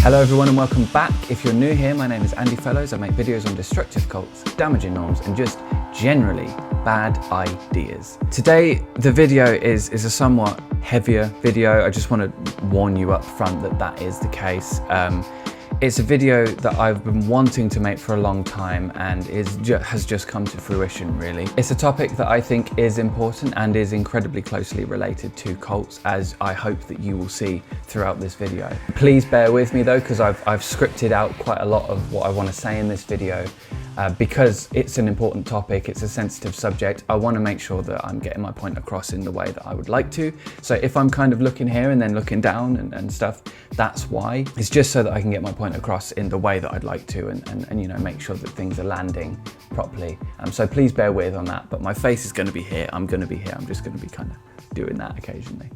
Hello everyone and welcome back. If you're new here, my name is Andy Fellows. I make videos on destructive cults, damaging norms, and just generally bad ideas. Today, the video is a somewhat heavier video. I just want to warn you up front that that is the case. It's a video that I've been wanting to make for a long time and has just come to fruition, really. It's a topic that I think is important and is incredibly closely related to cults, as I hope that you will see throughout this video. Please bear with me though, because I've scripted out quite a lot of what I want to say in this video. Because it's an important topic, it's a sensitive subject, I want to make sure that I'm getting my point across in the way that I would like to. So if I'm kind of looking here and then looking down and stuff, that's why. It's just so that I can get my point across in the way that I'd like to and you know, make sure that things are landing properly. So please bear with on that, but my face is going to be here, I'm going to be here, I'm just going to be kind of doing that occasionally.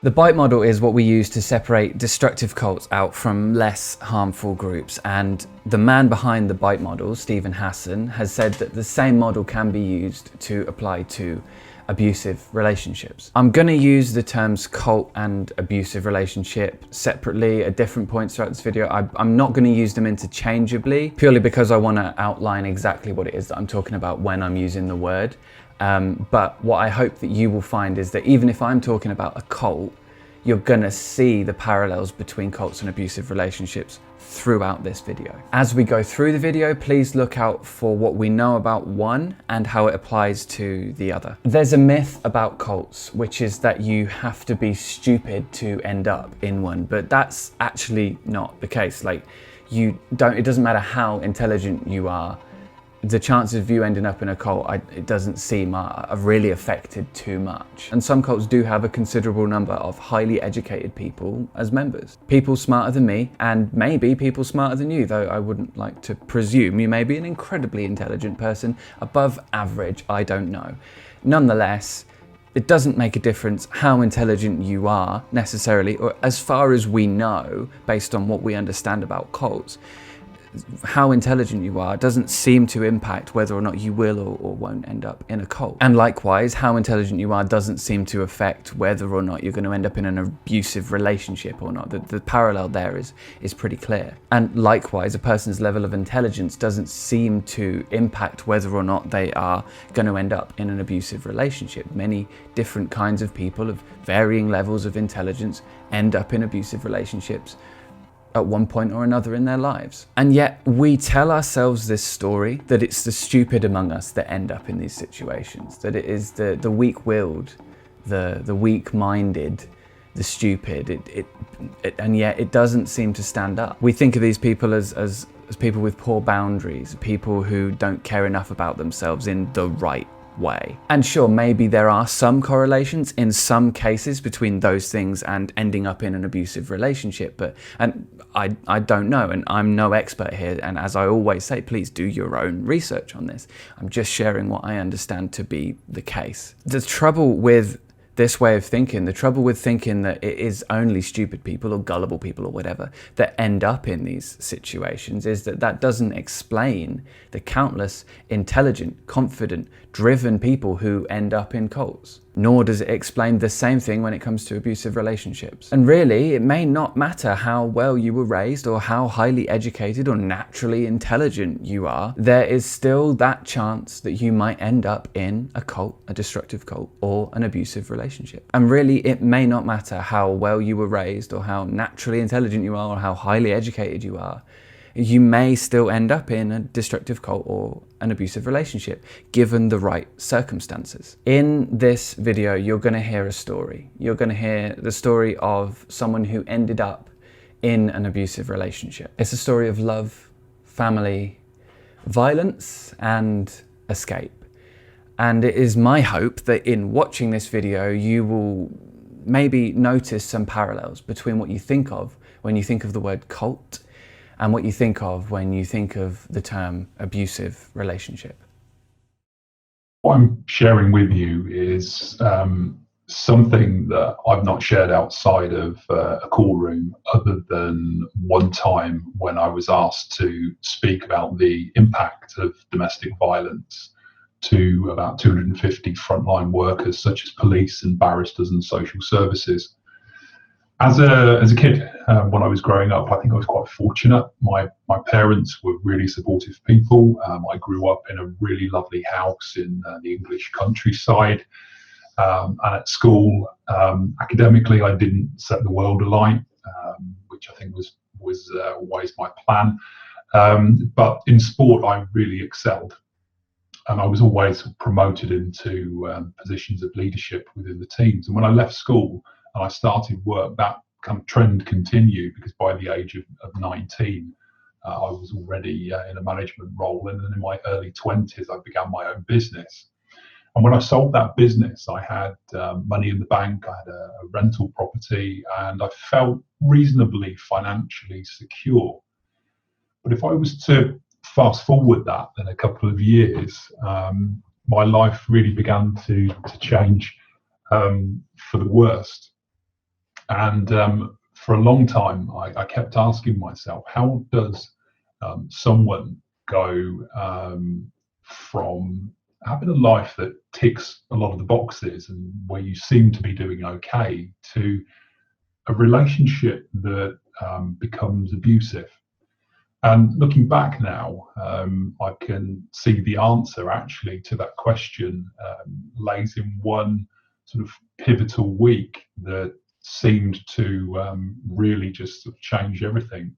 The bite model is what we use to separate destructive cults out from less harmful groups, and the man behind the bite model, Stephen Hassan, has said that the same model can be used to apply to abusive relationships. I'm going to use the terms cult and abusive relationship separately at different points throughout this video. I'm not going to use them interchangeably, purely because I want to outline exactly what it is that I'm talking about when I'm using the word. But what I hope that you will find is that even if I'm talking about a cult, you're gonna see the parallels between cults and abusive relationships throughout this video. As we go through the video, please look out for what we know about one and how it applies to the other. There's a myth about cults, which is that you have to be stupid to end up in one, but that's actually not the case. Like, it doesn't matter how intelligent you are, the chances of you ending up in a cult, it doesn't seem really affected too much. And some cults do have a considerable number of highly educated people as members. People smarter than me, and maybe people smarter than you, though I wouldn't like to presume. You may be an incredibly intelligent person, above average, I don't know. Nonetheless, it doesn't make a difference how intelligent you are necessarily, or as far as we know, based on what we understand about cults. How intelligent you are doesn't seem to impact whether or not you will or won't end up in a cult. And likewise, how intelligent you are doesn't seem to affect whether or not you're going to end up in an abusive relationship or not. The parallel there is pretty clear. And likewise, a person's level of intelligence doesn't seem to impact whether or not they are going to end up in an abusive relationship. Many different kinds of people of varying levels of intelligence end up in abusive relationships at one point or another in their lives. And yet we tell ourselves this story that it's the stupid among us that end up in these situations, that it is the weak-willed, the weak-minded, the stupid, and yet it doesn't seem to stand up. We think of these people as people with poor boundaries, people who don't care enough about themselves in the right way. And sure, maybe there are some correlations in some cases between those things and ending up in an abusive relationship, and I don't know, and I'm no expert here, and as I always say, please do your own research on this. I'm just sharing what I understand to be the case. The trouble with this way of thinking, the trouble with thinking that it is only stupid people or gullible people or whatever that end up in these situations, is that doesn't explain the countless intelligent, confident, driven people who end up in cults. Nor does it explain the same thing when it comes to abusive relationships. And really, it may not matter how well you were raised or how highly educated or naturally intelligent you are, there is still that chance that you might end up in a cult, a destructive cult, or an abusive relationship. And really, it may not matter how well you were raised or how naturally intelligent you are or how highly educated you are. You may still end up in a destructive cult or an abusive relationship, given the right circumstances. In this video, you're going to hear a story. You're going to hear the story of someone who ended up in an abusive relationship. It's a story of love, family, violence, and escape. And it is my hope that in watching this video, you will maybe notice some parallels between what you think of when you think of the word cult and what you think of when you think of the term abusive relationship. What I'm sharing with you is something that I've not shared outside of a call room, other than one time when I was asked to speak about the impact of domestic violence to about 250 frontline workers, such as police and barristers and social services. As a kid, when I was growing up, I think I was quite fortunate. My parents were really supportive people. I grew up in a really lovely house in the English countryside. And at school, academically, I didn't set the world alight, which I think was always my plan. But in sport, I really excelled, and I was always promoted into positions of leadership within the teams. And when I left school and I started work, that kind of trend continued, because by the age of 19, I was already in a management role, and then in my early 20s, I began my own business. And when I sold that business, I had money in the bank, I had a rental property, and I felt reasonably financially secure. But if I was to fast forward that in a couple of years, my life really began to change for the worst. And for a long time, I kept asking myself, how does someone go from having a life that ticks a lot of the boxes and where you seem to be doing okay, to a relationship that becomes abusive? And looking back now, I can see the answer actually to that question lays in one sort of pivotal week that seemed to really just sort of change everything.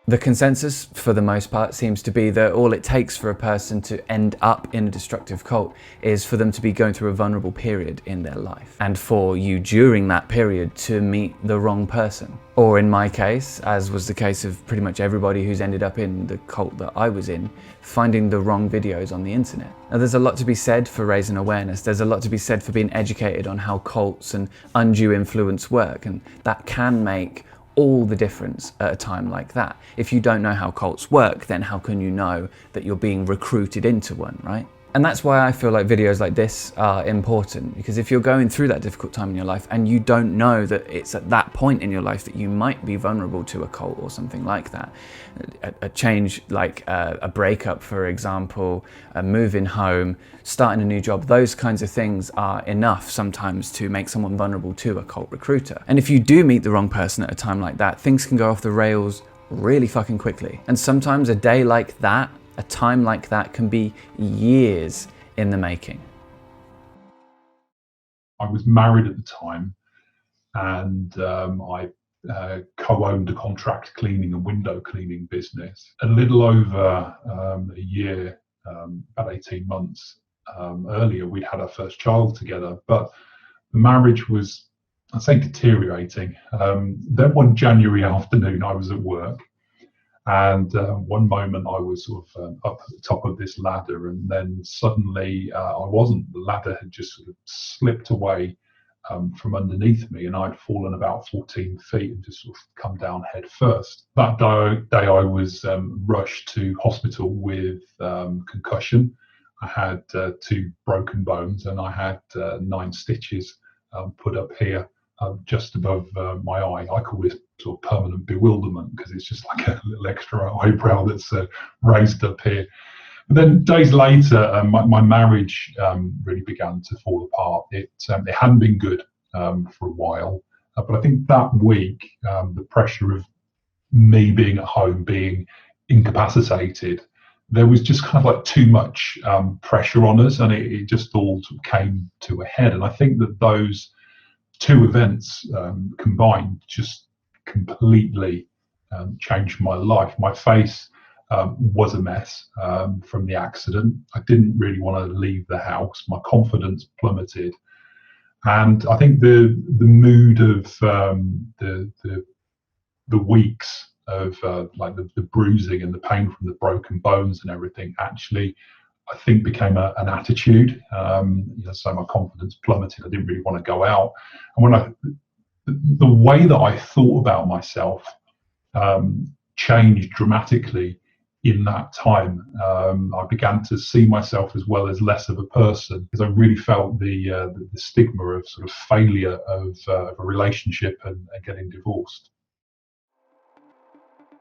The consensus, for the most part, seems to be that all it takes for a person to end up in a destructive cult is for them to be going through a vulnerable period in their life, and for you during that period to meet the wrong person. Or in my case, as was the case of pretty much everybody who's ended up in the cult that I was in, finding the wrong videos on the internet. Now, there's a lot to be said for raising awareness. There's a lot to be said for being educated on how cults and undue influence work, and that can make all the difference at a time like that. If you don't know how cults work, then how can you know that you're being recruited into one, right? And that's why I feel like videos like this are important, because if you're going through that difficult time in your life and you don't know that it's at that point in your life that you might be vulnerable to a cult or something like that, a change like a breakup, for example, moving home, starting a new job, those kinds of things are enough sometimes to make someone vulnerable to a cult recruiter. And if you do meet the wrong person at a time like that, things can go off the rails really fucking quickly. And sometimes a day like that, a time like that, can be years in the making. I was married at the time, and I co-owned a contract cleaning and window cleaning business. A little over a year, about 18 months earlier, we'd had our first child together, but the marriage was, I'd say, deteriorating. Then one January afternoon, I was at work, and one moment I was sort of up at the top of this ladder, and then suddenly I wasn't. The ladder had just sort of slipped away from underneath me, and I'd fallen about 14 feet and just sort of come down head first. That day I was rushed to hospital with concussion. I had 2 broken bones, and I had 9 stitches put up here just above my eye. I call this sort of permanent bewilderment, because it's just like a little extra eyebrow that's raised up here. But then days later, my marriage really began to fall apart. It hadn't been good for a while, but I think that week, the pressure of me being at home, being incapacitated, there was just kind of like too much pressure on us, and it just all sort of came to a head. And I think that those 2 events combined just completely changed my life. My face was a mess from the accident. I didn't really want to leave the house. My confidence plummeted, and I think the mood of the weeks of like the bruising and the pain from the broken bones and everything actually, I think, became an attitude. So my confidence plummeted. I didn't really want to go out, and when the way that I thought about myself changed dramatically in that time. I began to see myself as well as less of a person, because I really felt the stigma of sort of failure of a relationship and getting divorced.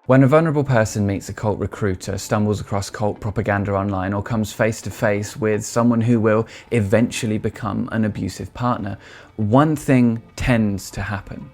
When a vulnerable person meets a cult recruiter, stumbles across cult propaganda online, or comes face to face with someone who will eventually become an abusive partner, one thing tends to happen.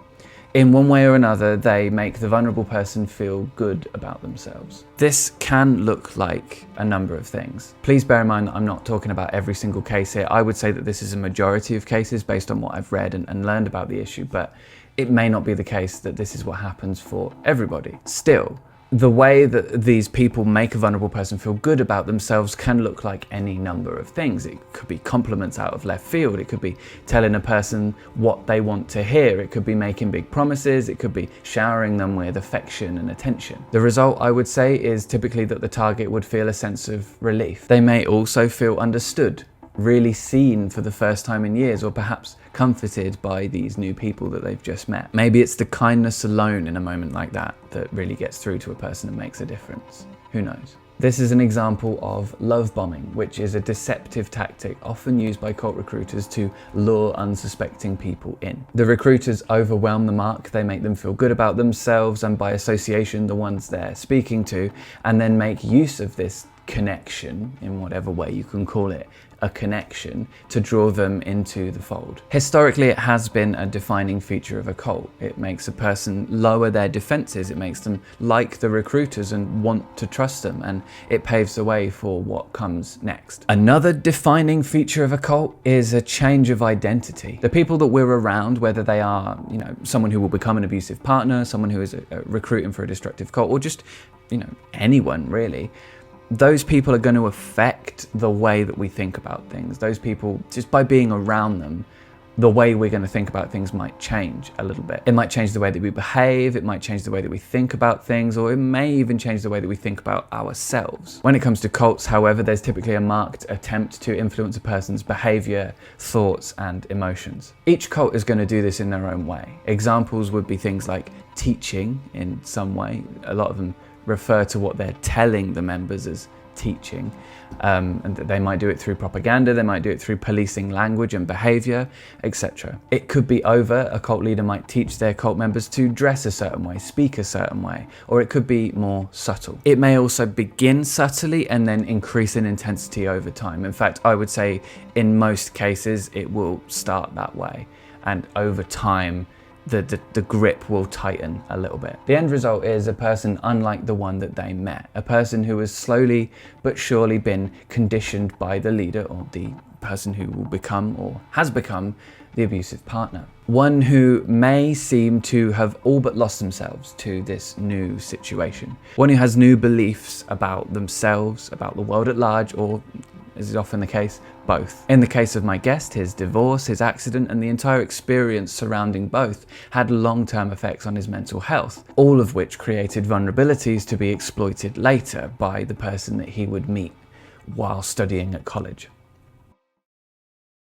In one way or another, they make the vulnerable person feel good about themselves. This can look like a number of things. Please bear in mind that I'm not talking about every single case here. I would say that this is a majority of cases based on what I've read and learned about the issue, but it may not be the case that this is what happens for everybody. Still, the way that these people make a vulnerable person feel good about themselves can look like any number of things. It could be compliments out of left field. It could be telling a person what they want to hear. It could be making big promises. It could be showering them with affection and attention. The result, I would say, is typically that the target would feel a sense of relief. They may also feel understood, really seen for the first time in years, or perhaps comforted by these new people that they've just met. Maybe it's the kindness alone in a moment like that that really gets through to a person and makes a difference. Who knows? This is an example of love bombing, which is a deceptive tactic often used by cult recruiters to lure unsuspecting people in. The recruiters overwhelm the mark, they make them feel good about themselves and by association the ones they're speaking to, and then make use of this connection, in whatever way you can call it, a connection, to draw them into the fold. Historically, it has been a defining feature of a cult. It makes a person lower their defenses, it makes them like the recruiters and want to trust them, and it paves the way for what comes next. Another defining feature of a cult is a change of identity. The people that we're around, whether they are, someone who will become an abusive partner, someone who is recruiting for a destructive cult, or just, anyone really, those people are going to affect the way that we think about things. Those people, just by being around them, the way we're going to think about things might change a little bit. It might change the way that we behave, it might change the way that we think about things, or it may even change the way that we think about ourselves. When it comes to cults, however, there's typically a marked attempt to influence a person's behavior, thoughts, and emotions. Each cult is going to do this in their own way. Examples would be things like teaching in some way. A lot of them refer to what they're telling the members as teaching, and they might do it through propaganda, they might do it through policing language and behavior, etc. It could be over. A cult leader might teach their cult members to dress a certain way, speak a certain way, or it could be more subtle. It may also begin subtly and then increase in intensity over time. In fact, I would say in most cases it will start that way, and over time the grip will tighten a little bit. The end result is a person unlike the one that they met, a person who has slowly but surely been conditioned by the leader or the person who will become or has become the abusive partner. One who may seem to have all but lost themselves to this new situation. One who has new beliefs about themselves, about the world at large, or, as is often the case, both. In the case of my guest, his divorce, his accident, and the entire experience surrounding both had long-term effects on his mental health, all of which created vulnerabilities to be exploited later by the person that he would meet while studying at college.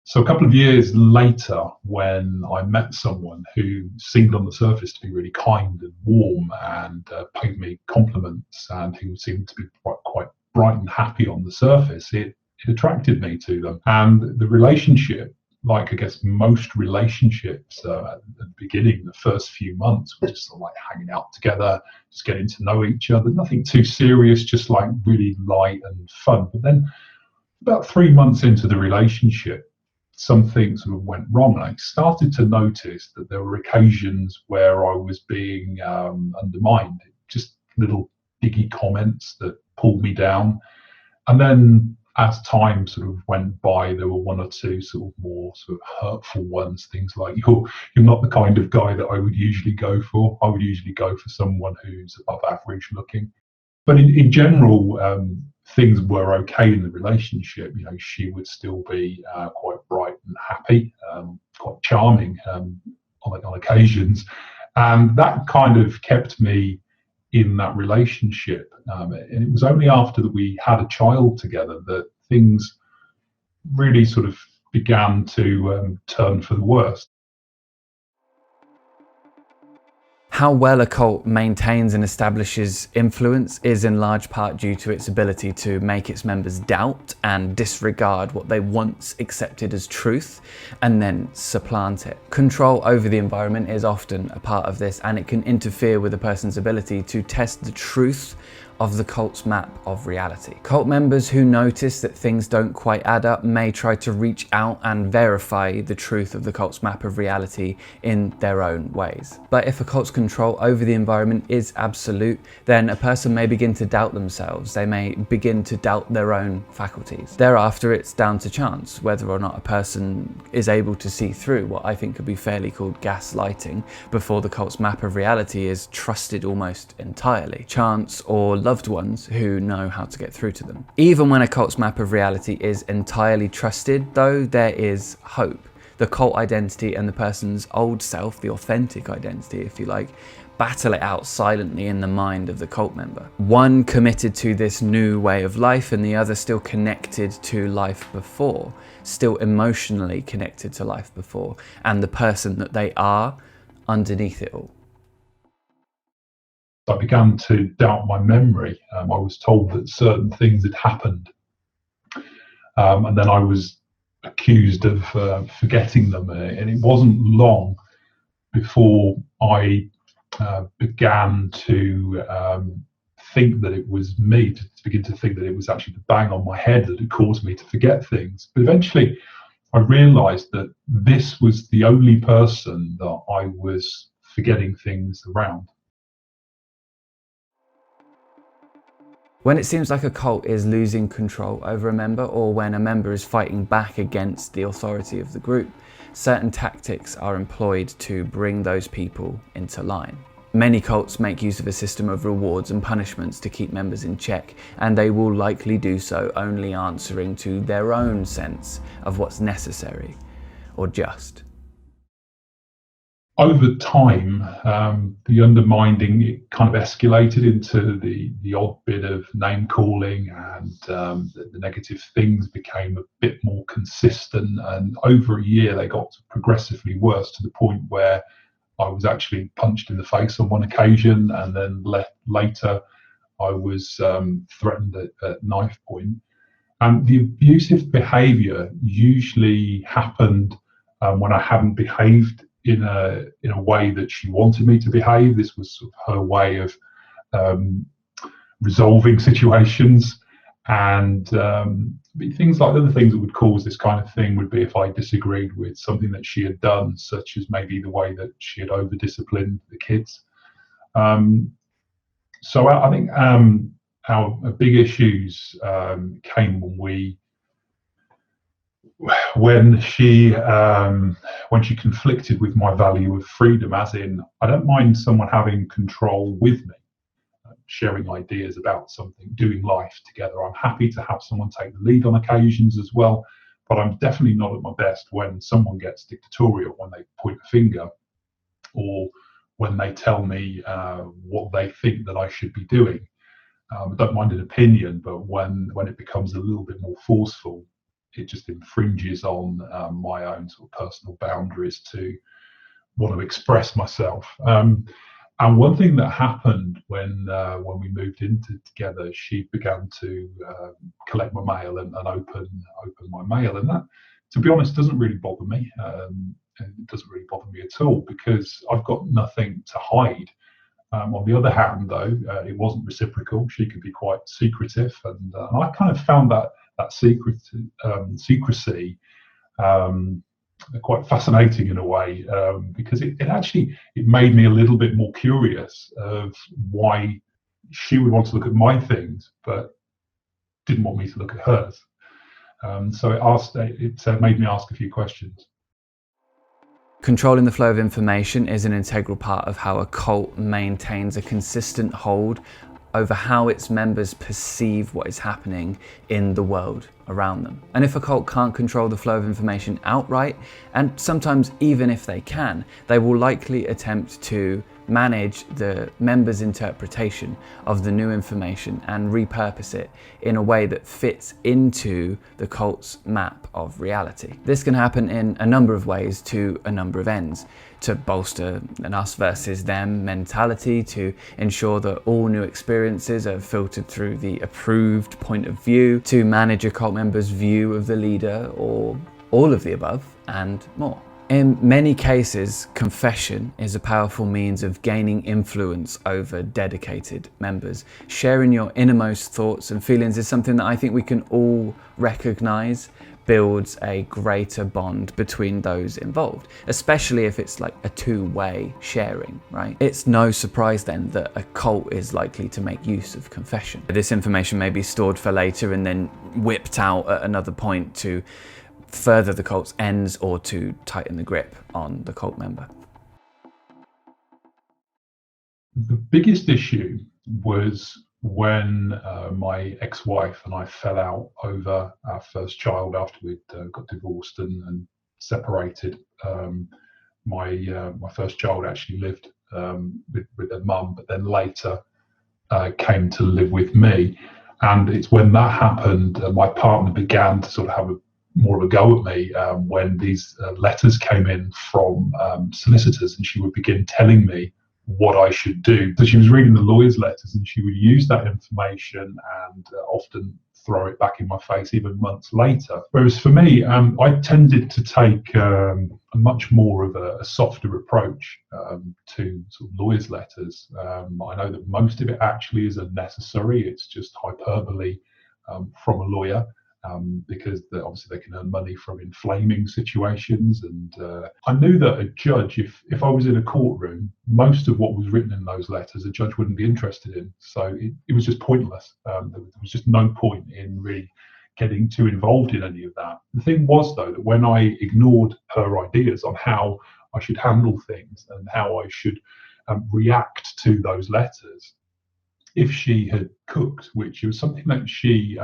So a couple of years later, when I met someone who seemed on the surface to be really kind and warm and paid me compliments, and who seemed to be quite bright and happy on the surface, it attracted me to them. And the relationship, like I guess most relationships at the beginning, the first few months, were just sort of like hanging out together, just getting to know each other, nothing too serious, just like really light and fun. But then about 3 months into the relationship, something sort of went wrong. I started to notice that there were occasions where I was being undermined, just little diggy comments that pulled me down. And then as time sort of went by, there were one or two sort of more sort of hurtful ones, things like, you're not the kind of guy that I would usually go for. I would usually go for someone who's above average looking. But in general, things were okay in the relationship. She would still be quite bright and happy, quite charming on occasions. And that kind of kept me in that relationship. And it was only after that we had a child together that things really sort of began to turn for the worst. How well a cult maintains and establishes influence is in large part due to its ability to make its members doubt and disregard what they once accepted as truth and then supplant it. Control over the environment is often a part of this, and it can interfere with a person's ability to test the truth of the cult's map of reality. Cult members who notice that things don't quite add up may try to reach out and verify the truth of the cult's map of reality in their own ways. But if a cult's control over the environment is absolute, then a person may begin to doubt themselves. They may begin to doubt their own faculties. Thereafter, it's down to chance whether or not a person is able to see through what I think could be fairly called gaslighting before the cult's map of reality is trusted almost entirely. Chance or loved ones who know how to get through to them. Even when a cult's map of reality is entirely trusted, though, there is hope. The cult identity and the person's old self, the authentic identity, if you like, battle it out silently in the mind of the cult member. One committed to this new way of life and the other still connected to life before, still emotionally connected to life before, and the person that they are underneath it all. I began to doubt my memory. I was told that certain things had happened, and then I was accused of forgetting them. And it wasn't long before I began to think that it was me, to begin to think that it was actually the bang on my head that had caused me to forget things. But eventually I realized that this was the only person that I was forgetting things around. When it seems like a cult is losing control over a member, or when a member is fighting back against the authority of the group, certain tactics are employed to bring those people into line. Many cults make use of a system of rewards and punishments to keep members in check, and they will likely do so only answering to their own sense of what's necessary or just. Over time, the undermining, it kind of escalated into the odd bit of name calling, and the negative things became a bit more consistent. And over a year, they got progressively worse to the point where I was actually punched in the face on one occasion, and then later I was threatened at knife point. And the abusive behaviour usually happened when I hadn't behaved in a way that she wanted me to behave. This was sort of her way of resolving situations. And things like other things that would cause this kind of thing would be if I disagreed with something that she had done, such as maybe the way that she had over-disciplined the kids. So I think our big issues came when she conflicted with my value of freedom, as in, I don't mind someone having control with me, sharing ideas about something, doing life together. I'm happy to have someone take the lead on occasions as well, but I'm definitely not at my best when someone gets dictatorial, when they point a finger, or when they tell me what they think that I should be doing. I don't mind an opinion, but when it becomes a little bit more forceful, it just infringes on my own sort of personal boundaries to want to express myself. And one thing that happened when we moved into together, she began to collect my mail and open my mail, and that, to be honest, doesn't really bother me. It doesn't really bother me at all, because I've got nothing to hide. On the other hand, though, it wasn't reciprocal. She could be quite secretive, and I kind of found that secrecy quite fascinating in a way, because it made me a little bit more curious of why she would want to look at my things but didn't want me to look at hers. So it made me ask a few questions. Controlling the flow of information is an integral part of how a cult maintains a consistent hold over how its members perceive what is happening in the world around them. And if a cult can't control the flow of information outright, and sometimes even if they can, they will likely attempt to manage the members' interpretation of the new information and repurpose it in a way that fits into the cult's map of reality. This can happen in a number of ways to a number of ends: to bolster an us versus them mentality, to ensure that all new experiences are filtered through the approved point of view, to manage a cult member's view of the leader, or all of the above and more. In many cases, confession is a powerful means of gaining influence over dedicated members. Sharing your innermost thoughts and feelings is something that I think we can all recognize builds a greater bond between those involved, especially if it's like a two-way sharing, right? It's no surprise then that a cult is likely to make use of confession. This information may be stored for later and then whipped out at another point to further the cult's ends or to tighten the grip on the cult member. The biggest issue was when my ex-wife and I fell out over our first child after we'd got divorced and separated. My first child actually lived with her mum, but then later came to live with me. And it's when that happened, my partner began to sort of have more of a go at me when these letters came in from solicitors, and she would begin telling me what I should do. So she was reading the lawyer's letters, and she would use that information and often throw it back in my face even months later. Whereas for me, I tended to take a much more of a softer approach to sort of lawyers' letters. I know that most of it actually is unnecessary. It's just hyperbole from a lawyer. Because obviously they can earn money from inflaming situations. And I knew that a judge, if I was in a courtroom, most of what was written in those letters, a judge wouldn't be interested in. So it was just pointless. There was just no point in really getting too involved in any of that. The thing was, though, that when I ignored her ideas on how I should handle things and how I should react to those letters, if she had cooked, which was something that she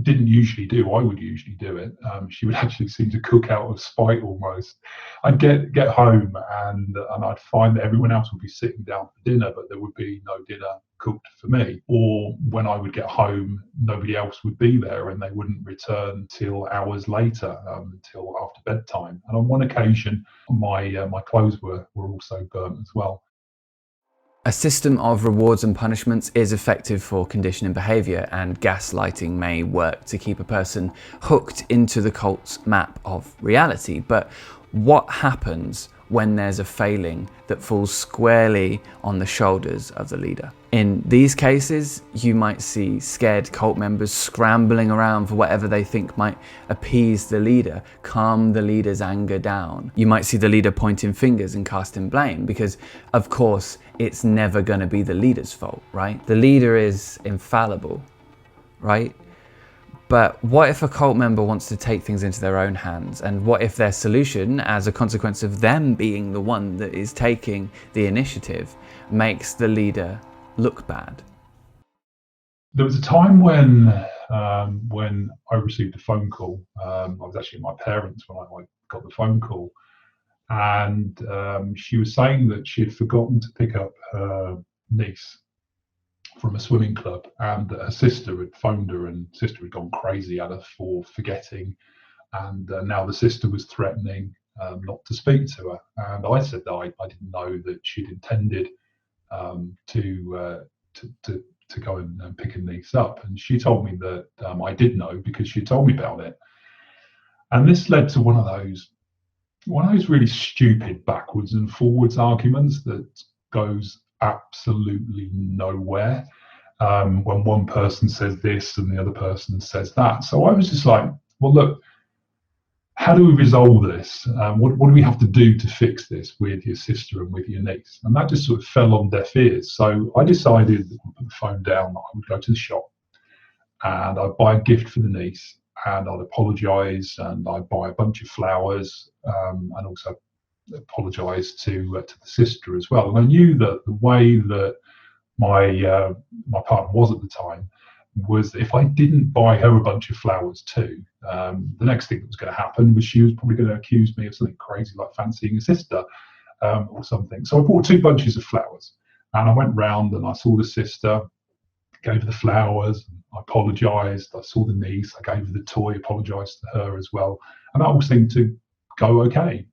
didn't usually do, I would usually do it. She would actually seem to cook out of spite almost. I'd get home and I'd find that everyone else would be sitting down for dinner, but there would be no dinner cooked for me. Or when I would get home, nobody else would be there and they wouldn't return till hours later, until after bedtime. And on one occasion, my clothes were also burnt as well. A system of rewards and punishments is effective for conditioning behavior, and gaslighting may work to keep a person hooked into the cult's map of reality. But what happens when there's a failing that falls squarely on the shoulders of the leader? In these cases, you might see scared cult members scrambling around for whatever they think might appease the leader, calm the leader's anger down. You might see the leader pointing fingers and casting blame because, of course, it's never going to be the leader's fault, right? The leader is infallible, right? But what if a cult member wants to take things into their own hands? And what if their solution, as a consequence of them being the one that is taking the initiative, makes the leader look bad? There was a time when I received a phone call. I was actually at my parents when I got the phone call, and she was saying that she had forgotten to pick up her niece from a swimming club, and her sister had phoned her, and sister had gone crazy at her for forgetting, and now the sister was threatening not to speak to her. And I said that I didn't know that she'd intended to go and pick her niece up, and she told me that I did know because she told me about it. And this led to one of those really stupid backwards and forwards arguments that goes absolutely nowhere, when one person says this and the other person says that. So I was just like, well, look, how do we resolve this? What do we have to do to fix this with your sister and with your niece? And that just sort of fell on deaf ears. So I decided to put the phone down. I would go to the shop and I'd buy a gift for the niece, and I'd apologise, and I'd buy a bunch of flowers, and also apologise to the sister as well. And I knew that the way that my partner was at the time was that if I didn't buy her a bunch of flowers too, the next thing that was going to happen was she was probably going to accuse me of something crazy like fancying a sister. or something. So I bought 2 bunches of flowers, and I went round and I saw the sister, gave her the flowers, I apologised. I saw the niece, I gave her the toy, apologised to her as well, and that all seemed to go okay.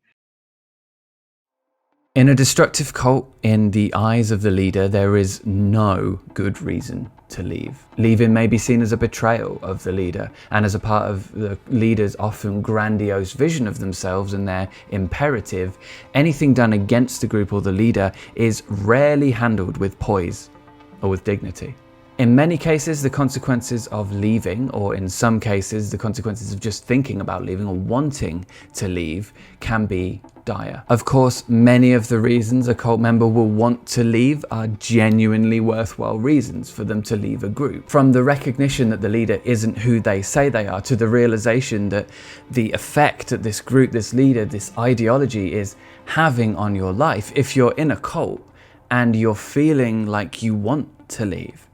In a destructive cult, in the eyes of the leader, there is no good reason to leave. Leaving may be seen as a betrayal of the leader and as a part of the leader's often grandiose vision of themselves and their imperative. Anything done against the group or the leader is rarely handled with poise or with dignity. In many cases, the consequences of leaving, or in some cases, the consequences of just thinking about leaving or wanting to leave, can be dire. Of course, many of the reasons a cult member will want to leave are genuinely worthwhile reasons for them to leave a group. From the recognition that the leader isn't who they say they are, to the realization that the effect that this group, this leader, this ideology is having on your life. If you're in a cult and you're feeling like you want to leave,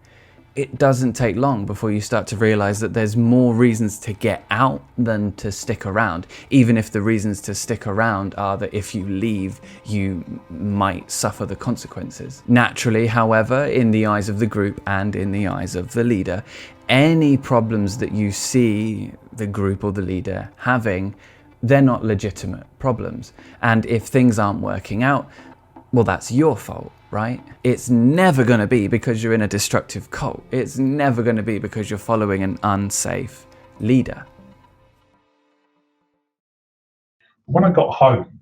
it doesn't take long before you start to realize that there's more reasons to get out than to stick around, even if the reasons to stick around are that if you leave, you might suffer the consequences. Naturally, however, in the eyes of the group and in the eyes of the leader, any problems that you see the group or the leader having, they're not legitimate problems. And if things aren't working out, well, that's your fault, right? It's never going to be because you're in a destructive cult. It's never going to be because you're following an unsafe leader. When I got home,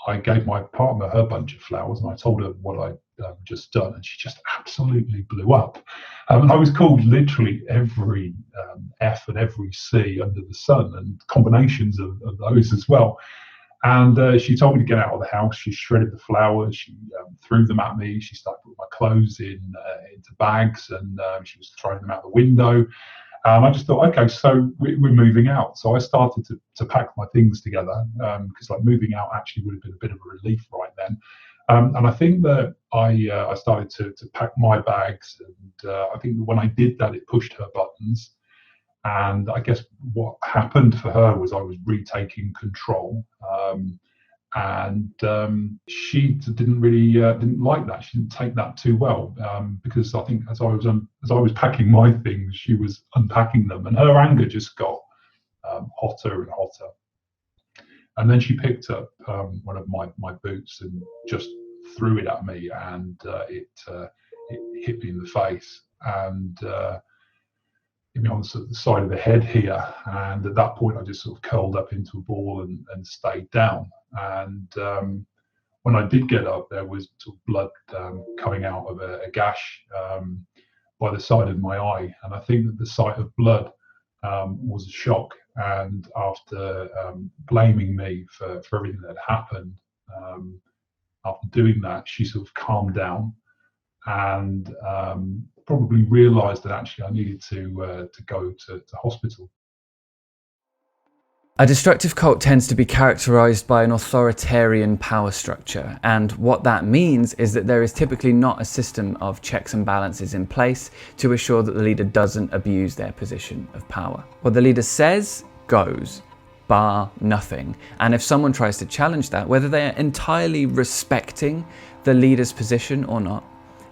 I gave my partner her bunch of flowers, and I told her what I'd just done, and she just absolutely blew up. And I was called literally every F and every C under the sun, and combinations of those as well. And she told me to get out of the house. She shredded the flowers. She threw them at me. She started putting my clothes into bags, and she was throwing them out the window. And I just thought, okay, so we're moving out. So I started to pack my things together, because like moving out actually would have been a bit of a relief right then. And I think that I started to pack my bags, and I think that when I did that, it pushed her buttons. And I guess what happened for her was I was retaking control, and she didn't like that. She didn't take that too well, because I think as I was packing my things, she was unpacking them, and her anger just got hotter and hotter. And then she picked up one of my boots and just threw it at me, and it hit me in the face, and hit me on the side of the head here. And at that point, I just sort of curled up into a ball and stayed down. And when I did get up, there was sort of blood coming out of a gash by the side of my eye. And I think that the sight of blood was a shock. And after blaming me for everything that had happened, after doing that, she sort of calmed down and probably realised that actually I needed to go to hospital. A destructive cult tends to be characterized by an authoritarian power structure, and what that means is that there is typically not a system of checks and balances in place to assure that the leader doesn't abuse their position of power. What the leader says goes, bar nothing. And if someone tries to challenge that, whether they're entirely respecting the leader's position or not,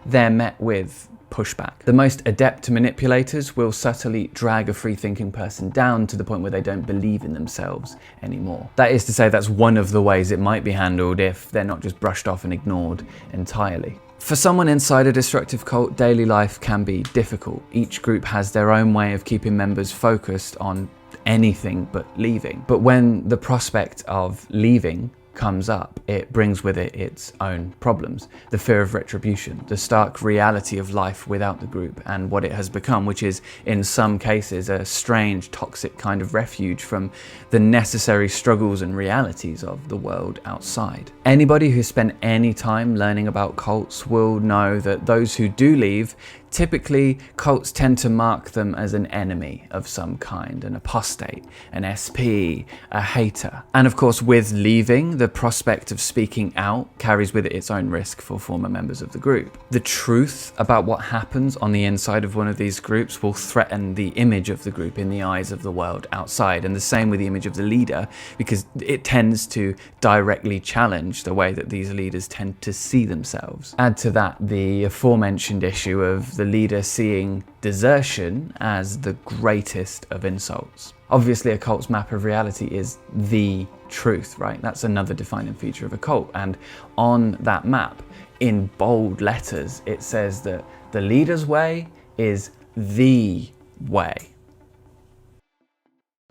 they're met with pushback. The most adept manipulators will subtly drag a free-thinking person down to the point where they don't believe in themselves anymore. That is to say, that's one of the ways it might be handled if they're not just brushed off and ignored entirely. For someone inside a destructive cult, daily life can be difficult. Each group has their own way of keeping members focused on anything but leaving. But when the prospect of leaving comes up, it brings with it its own problems. The fear of retribution, the stark reality of life without the group and what it has become, which is in some cases a strange, toxic kind of refuge from the necessary struggles and realities of the world outside. Anybody who spent any time learning about cults will know that those who do leave Typically, cults tend to mark them as an enemy of some kind, an apostate, an SP, a hater. And of course, with leaving, the prospect of speaking out carries with it its own risk for former members of the group. The truth about what happens on the inside of one of these groups will threaten the image of the group in the eyes of the world outside, and the same with the image of the leader, because it tends to directly challenge the way that these leaders tend to see themselves. Add to that the aforementioned issue of the leader seeing desertion as the greatest of insults. Obviously, a cult's map of reality is the truth, right? That's another defining feature of a cult. And on that map, in bold letters, it says that the leader's way is the way.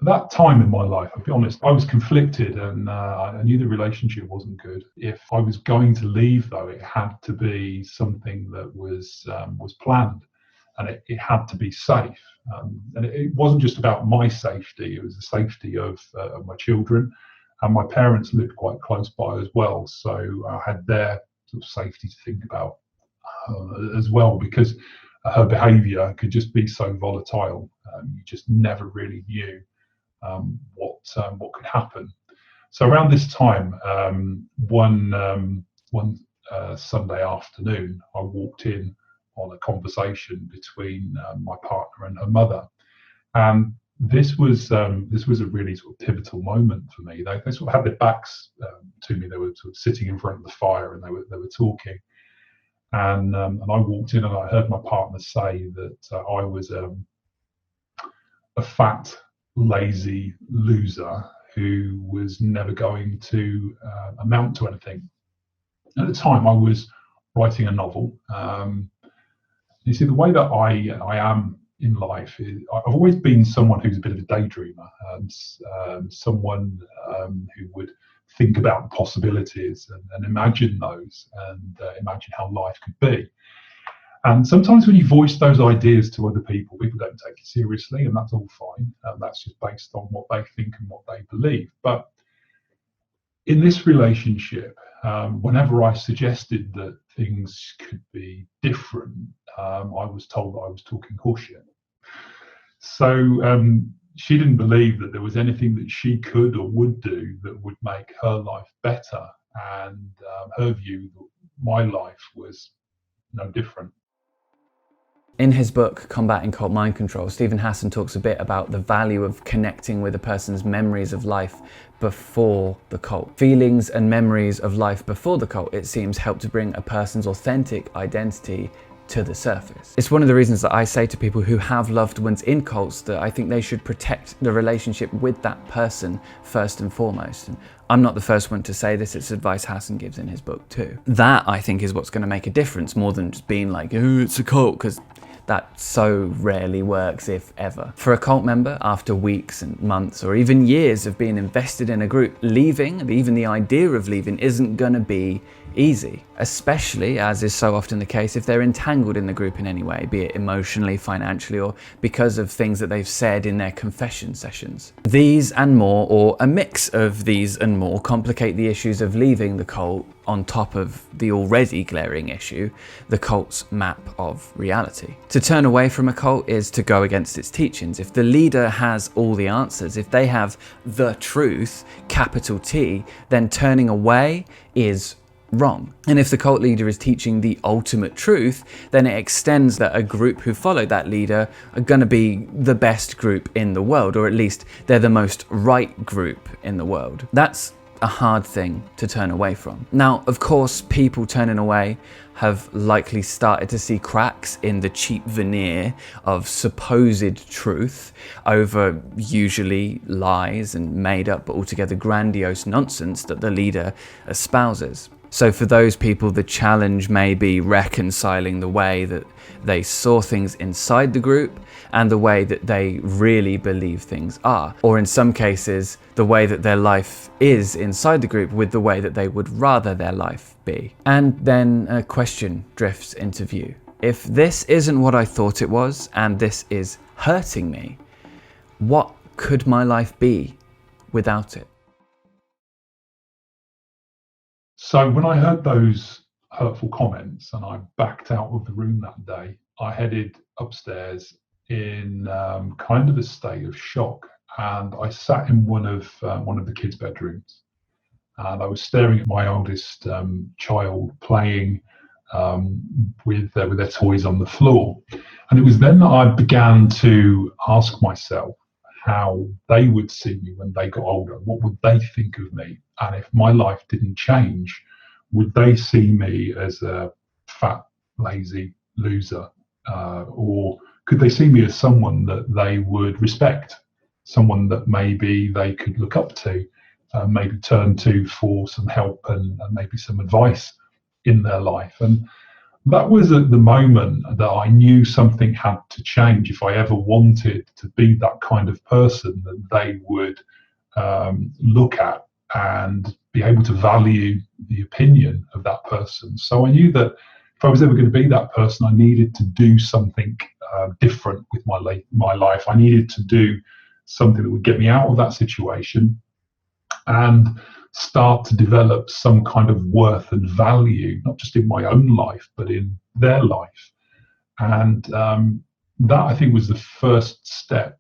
At that time in my life, I'll be honest, I was conflicted, and I knew the relationship wasn't good. If I was going to leave, though, it had to be something that was planned, and it had to be safe. And it wasn't just about my safety; it was the safety of my children, and my parents lived quite close by as well, so I had their sort of safety to think about as well, because her behaviour could just be so volatile. You just never really knew what could happen. So around this time, one Sunday afternoon, I walked in on a conversation between my partner and her mother, and this was a really sort of pivotal moment for me. They sort of had their backs to me. They were sort of sitting in front of the fire, and they were talking. And I walked in, and I heard my partner say that I was a fat, lazy loser who was never going to amount to anything. At the time, I was writing a novel. You see, the way that I am in life is I've always been someone who's a bit of a daydreamer, someone who would think about the possibilities and imagine those, and imagine how life could be. And sometimes when you voice those ideas to other people, people don't take it seriously, and that's all fine. That's just based on what they think and what they believe. But in this relationship, whenever I suggested that things could be different, I was told that I was talking horseshit. So she didn't believe that there was anything that she could or would do that would make her life better. And her view that my life was no different. In his book, Combating Cult Mind Control, Stephen Hassan talks a bit about the value of connecting with a person's memories of life before the cult. Feelings and memories of life before the cult, it seems, help to bring a person's authentic identity to the surface. It's one of the reasons that I say to people who have loved ones in cults that I think they should protect the relationship with that person first and foremost. And I'm not the first one to say this, it's advice Hassan gives in his book too. That, I think, is what's going to make a difference more than just being like, oh, it's a cult, because that so rarely works, if ever. For a cult member, after weeks and months or even years of being invested in a group, leaving, even the idea of leaving, isn't gonna be easy, especially, as is so often the case, if they're entangled in the group in any way, be it emotionally, financially, or because of things that they've said in their confession sessions. These and more, or a mix of these and more, complicate the issues of leaving the cult on top of the already glaring issue, the cult's map of reality. To turn away from a cult is to go against its teachings. If the leader has all the answers, if they have the truth, capital T, then turning away is wrong. And if the cult leader is teaching the ultimate truth, then it extends that a group who follow that leader are going to be the best group in the world, or at least they're the most right group in the world. That's a hard thing to turn away from. Now, of course, people turning away have likely started to see cracks in the cheap veneer of supposed truth over usually lies and made up but altogether grandiose nonsense that the leader espouses. So for those people, the challenge may be reconciling the way that they saw things inside the group and the way that they really believe things are. Or in some cases, the way that their life is inside the group with the way that they would rather their life be. And then a question drifts into view. If this isn't what I thought it was, and this is hurting me, what could my life be without it? So when I heard those hurtful comments and I backed out of the room that day, I headed upstairs in kind of a state of shock, and I sat in one of the kids' bedrooms, and I was staring at my oldest child playing with their toys on the floor. And it was then that I began to ask myself how they would see me when they got older. What would they think of me? And if my life didn't change, would they see me as a fat, lazy loser? Or could they see me as someone that they would respect? Someone that maybe they could look up to, maybe turn to for some help and maybe some advice in their life. And that was at the moment that I knew something had to change if I ever wanted to be that kind of person that they would look at and be able to value the opinion of that person. So I knew that if I was ever going to be that person, I needed to do something different with my life. I needed to do something that would get me out of that situation and start to develop some kind of worth and value, not just in my own life, but in their life. And that, I think, was the first step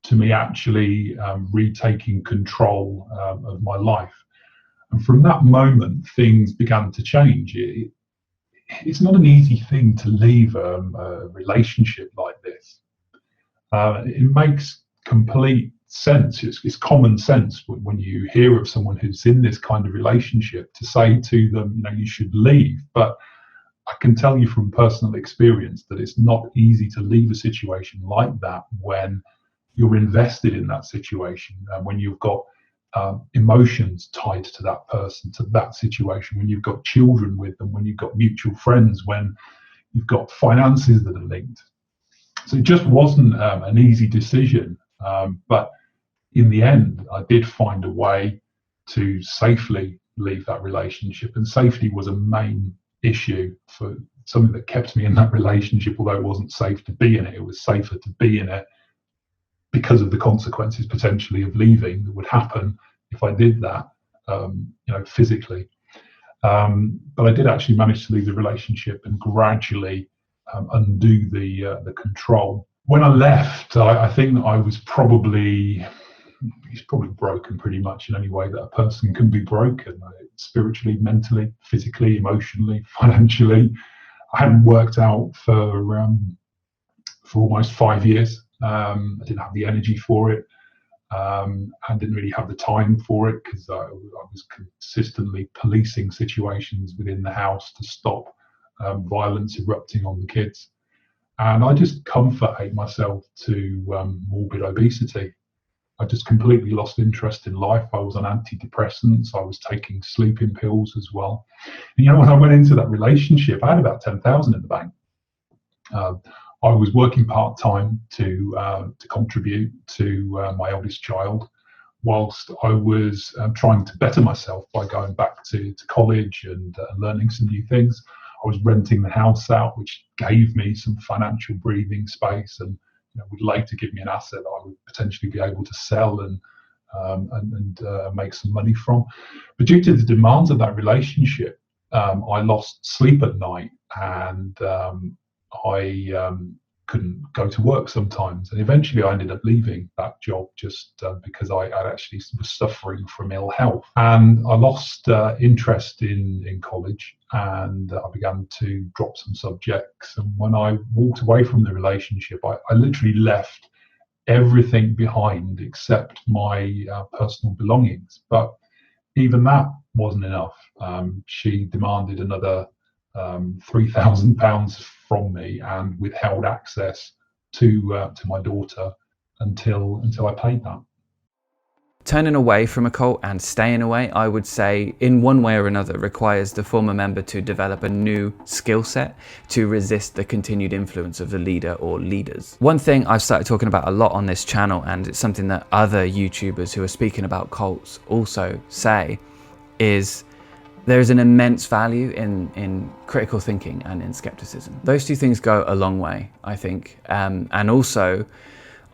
to me actually retaking control of my life. And from that moment, things began to change. It's not an easy thing to leave a relationship like this. It makes complete sense. It's common sense when you hear of someone who's in this kind of relationship to say to them, you should leave. But I can tell you from personal experience that it's not easy to leave a situation like that when you're invested in that situation, when you've got emotions tied to that person, to that situation, when you've got children with them, when you've got mutual friends, when you've got finances that are linked. So it just wasn't an easy decision. But in the end, I did find a way to safely leave that relationship. And safety was a main issue for something that kept me in that relationship, although it wasn't safe to be in it. It was safer to be in it because of the consequences potentially of leaving that would happen if I did that, physically. But I did actually manage to leave the relationship and gradually undo the control. When I left, I think that I was probably broken pretty much in any way that a person can be broken, spiritually, mentally, physically, emotionally, financially. I hadn't worked out for almost 5 years. I didn't have the energy for it. And didn't really have the time for it because I was consistently policing situations within the house to stop violence erupting on the kids. And I just comfort ate myself to morbid obesity. I just completely lost interest in life. I was on antidepressants. I was taking sleeping pills as well. And when I went into that relationship, I had about 10,000 in the bank. I was working part-time to contribute to my eldest child, whilst I was trying to better myself by going back to college and learning some new things. I was renting the house out, which gave me some financial breathing space and would later give me an asset that I would potentially be able to sell and make some money from. But due to the demands of that relationship, I lost sleep at night, and I couldn't go to work sometimes. And eventually I ended up leaving that job just because I actually was suffering from ill health. And I lost interest in college, and I began to drop some subjects. And when I walked away from the relationship, I literally left everything behind except my personal belongings. But even that wasn't enough. She demanded another £3,000 from me and withheld access to my daughter until I paid that. Turning away from a cult and staying away, I would say, in one way or another, requires the former member to develop a new skill set to resist the continued influence of the leader or leaders. One thing I've started talking about a lot on this channel, and it's something that other YouTubers who are speaking about cults also say, is there is an immense value in critical thinking and in skepticism. Those two things go a long way, I think. And also,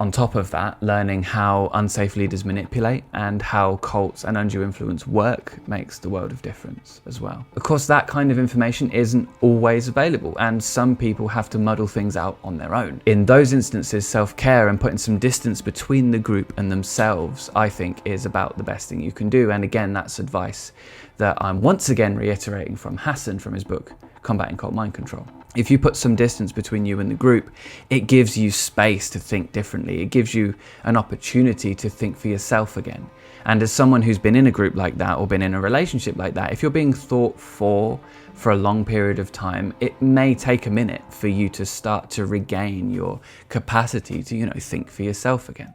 On top of that, learning how unsafe leaders manipulate and how cults and undue influence work makes the world of difference as well. Of course, that kind of information isn't always available, and some people have to muddle things out on their own. In those instances, self-care and putting some distance between the group and themselves, I think, is about the best thing you can do. And again, that's advice that I'm once again reiterating from Hassan from his book, Combating Cult Mind Control. If you put some distance between you and the group, it gives you space to think differently. It gives you an opportunity to think for yourself again. And as someone who's been in a group like that or been in a relationship like that, if you're being thought for a long period of time, it may take a minute for you to start to regain your capacity to, think for yourself again.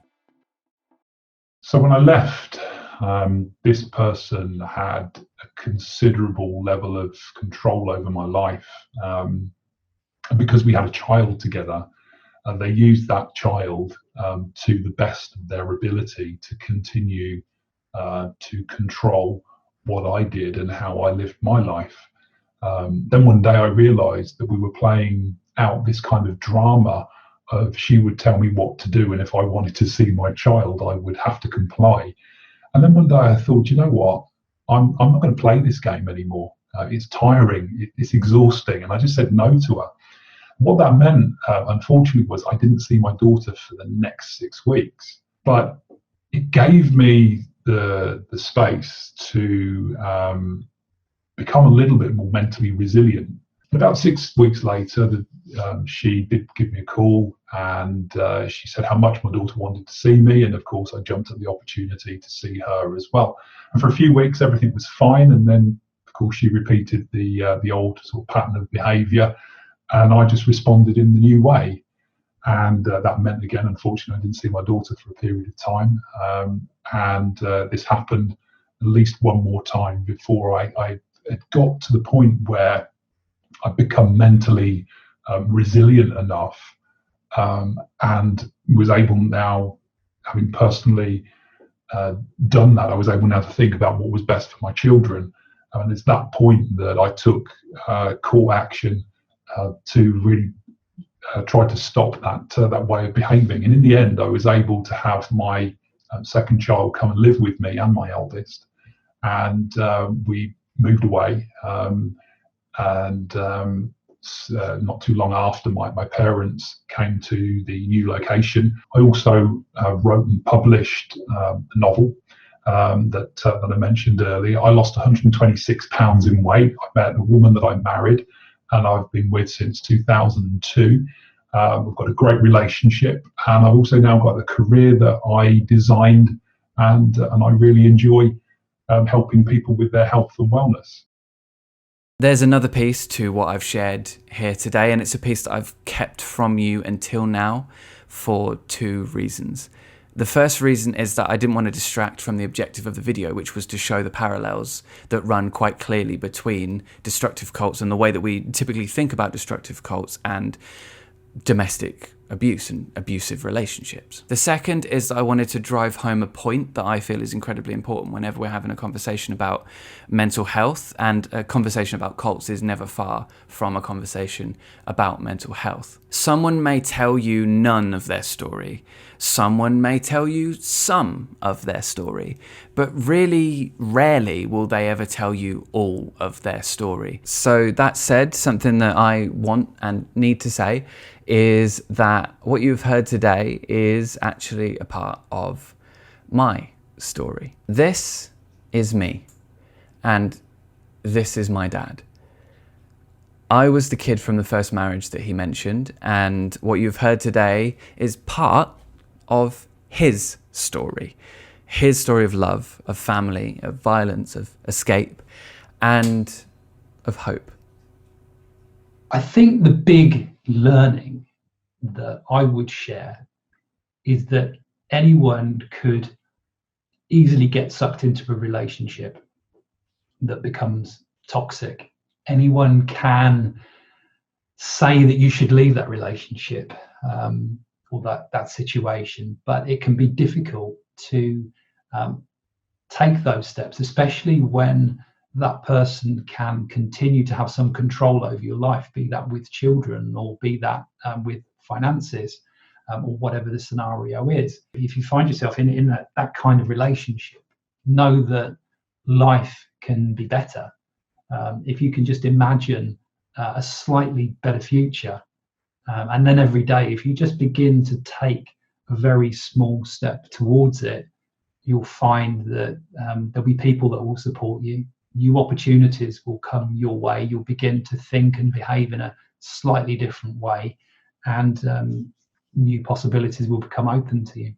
So when I left, this person had a considerable level of control over my life. And because we had a child together, they used that child to the best of their ability to continue to control what I did and how I lived my life. Then one day I realized that we were playing out this kind of drama of she would tell me what to do, and if I wanted to see my child, I would have to comply. And then one day I thought, you know what? I'm not going to play this game anymore. It's tiring. It's exhausting. And I just said no to her. What that meant, unfortunately, was I didn't see my daughter for the next 6 weeks. But it gave me the space to become a little bit more mentally resilient. About 6 weeks later, she did give me a call, and she said how much my daughter wanted to see me. And of course, I jumped at the opportunity to see her as well. And for a few weeks, everything was fine. And then, of course, she repeated the old sort of pattern of behaviour. And I just responded in the new way. And that meant, again, unfortunately, I didn't see my daughter for a period of time. And this happened at least one more time before I had got to the point where I'd become mentally resilient enough and was able now, having personally done that, I was able now to think about what was best for my children. And it's that point that I took court action to really try to stop that way of behaving. And in the end, I was able to have my second child come and live with me and my eldest. And we moved away. Not too long after, my parents came to the new location. I also wrote and published a novel that I mentioned earlier. I lost 126 pounds in weight. I met a woman that I married and I've been with since 2002. We've got a great relationship, and I've also now got a career that I designed, and I really enjoy helping people with their health and wellness. There's another piece to what I've shared here today, and it's a piece that I've kept from you until now for 2 reasons. The first reason is that I didn't want to distract from the objective of the video, which was to show the parallels that run quite clearly between destructive cults and the way that we typically think about destructive cults and domestic abuse and abusive relationships. The second is that I wanted to drive home a point that I feel is incredibly important whenever we're having a conversation about mental health, and a conversation about cults is never far from a conversation about mental health. Someone may tell you none of their story. Someone may tell you some of their story, but really rarely will they ever tell you all of their story. So that said, something that I want and need to say is that what you've heard today is actually a part of my story. This is me, and this is my dad. I was the kid from the first marriage that he mentioned, and what you've heard today is part of his story of love, of family, of violence, of escape, and of hope. I think the big learning that I would share is that anyone could easily get sucked into a relationship that becomes toxic. Anyone can say that you should leave that relationship or that situation, but it can be difficult to take those steps, especially when that person can continue to have some control over your life, be that with children or be that with finances. or whatever the scenario is. If you find yourself in that kind of relationship, know that life can be better. If you can just imagine a slightly better future, and then every day, if you just begin to take a very small step towards it, you'll find that there'll be people that will support you. New opportunities will come your way. You'll begin to think and behave in a slightly different way, and new possibilities will become open to you.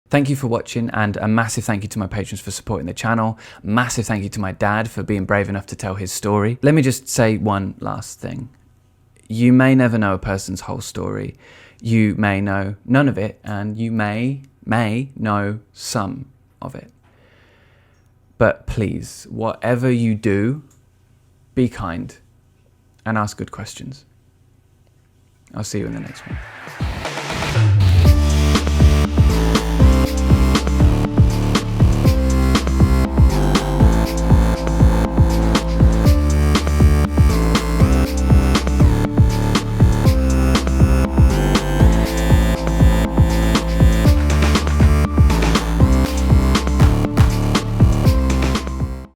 Thank you for watching, and a massive thank you to my patrons for supporting the channel. Massive thank you to my dad for being brave enough to tell his story. Let me just say one last thing. You may never know a person's whole story. You may know none of it, and you may know some of it. But please, whatever you do, be kind and ask good questions. I'll see you in the next one.